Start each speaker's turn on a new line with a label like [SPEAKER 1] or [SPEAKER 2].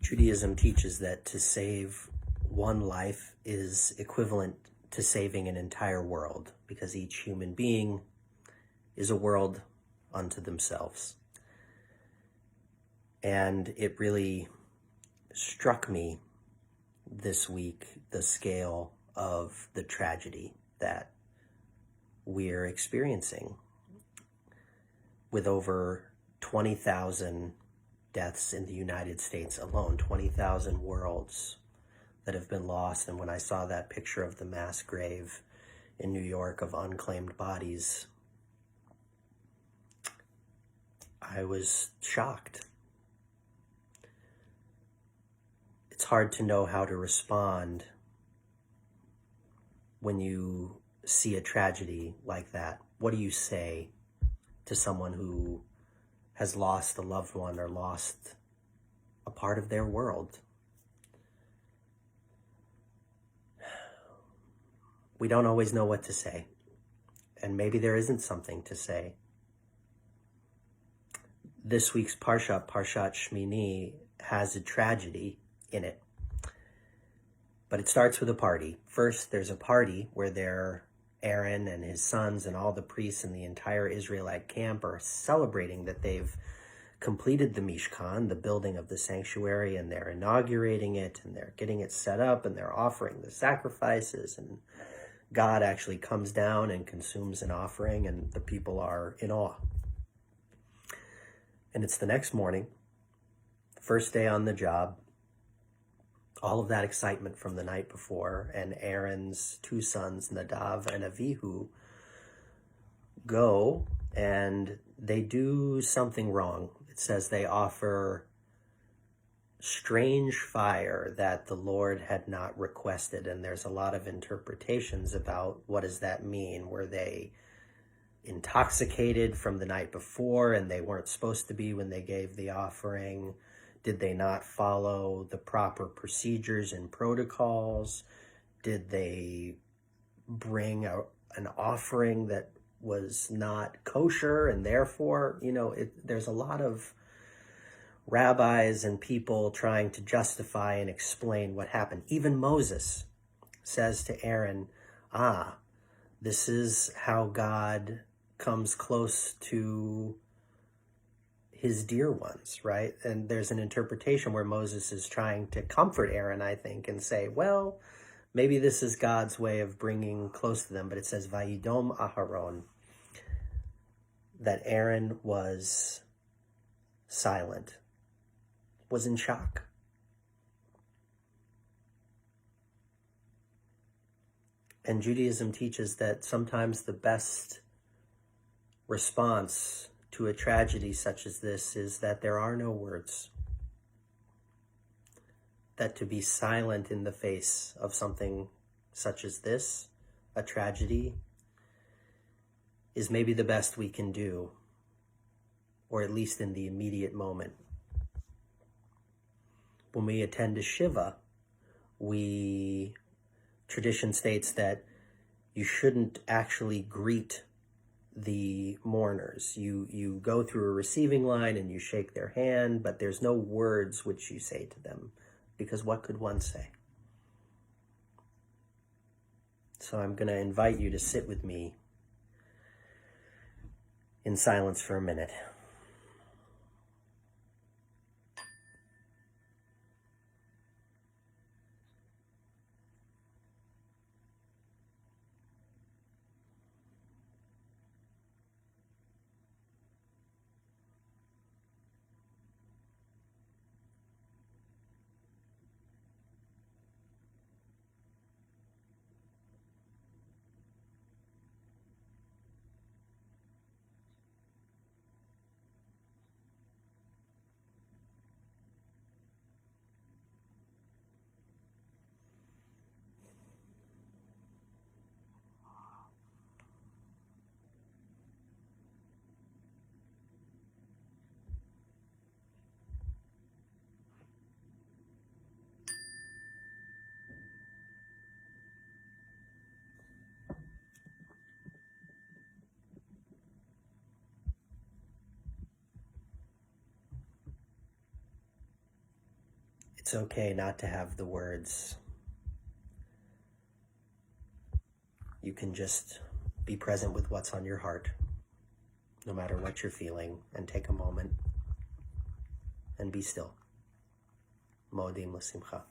[SPEAKER 1] Judaism teaches that to save one life is equivalent to saving an entire world, because each human being is a world unto themselves. And it really struck me this week, the scale of the tragedy that we're experiencing, with over 20,000 deaths in the United States alone, 20,000 worlds that have been lost. And when I saw that picture of the mass grave in New York of unclaimed bodies, I was shocked. It's hard to know how to respond when you see a tragedy like that. What do you say to someone who has lost a loved one or lost a part of their world? We don't always know what to say, and maybe there isn't something to say. This week's Parshat Shmini, has a tragedy in it, but it starts with a party. First, there's a party where Aaron and his sons and all the priests in the entire Israelite camp are celebrating that they've completed the Mishkan, the building of the sanctuary, and they're inaugurating it, and they're getting it set up, and they're offering the sacrifices, and God actually comes down and consumes an offering, and the people are in awe. And it's the next morning, first day on the job, all of that excitement from the night before, and Aaron's two sons, Nadav and Avihu, go and they do something wrong. It says they offer strange fire that the Lord had not requested, and there's a lot of interpretations about what does that mean. Were they intoxicated from the night before and they weren't supposed to be when they gave the offering? Did they not follow the proper procedures and protocols? Did they bring an offering that was not kosher, and therefore, there's a lot of rabbis and people trying to justify and explain what happened. Even Moses says to Aaron, this is how God comes close to his dear ones, right? And there's an interpretation where Moses is trying to comfort Aaron, I think, and say, well, maybe this is God's way of bringing close to them. But it says, Vayidom Aharon, that Aaron was silent, was in shock. And Judaism teaches that sometimes the best response to a tragedy such as this is that there are no words. That to be silent in the face of something such as this, a tragedy, is maybe the best we can do, or at least in the immediate moment. When we attend a Shiva, tradition states that you shouldn't actually greet the mourners. You go through a receiving line and you shake their hand, but there's no words which you say to them, because what could one say? So I'm going to invite you to sit with me in silence for a minute. It's okay not to have the words. You can just be present with what's on your heart, no matter what you're feeling, and take a moment and be still. Mo'odim l'simcha.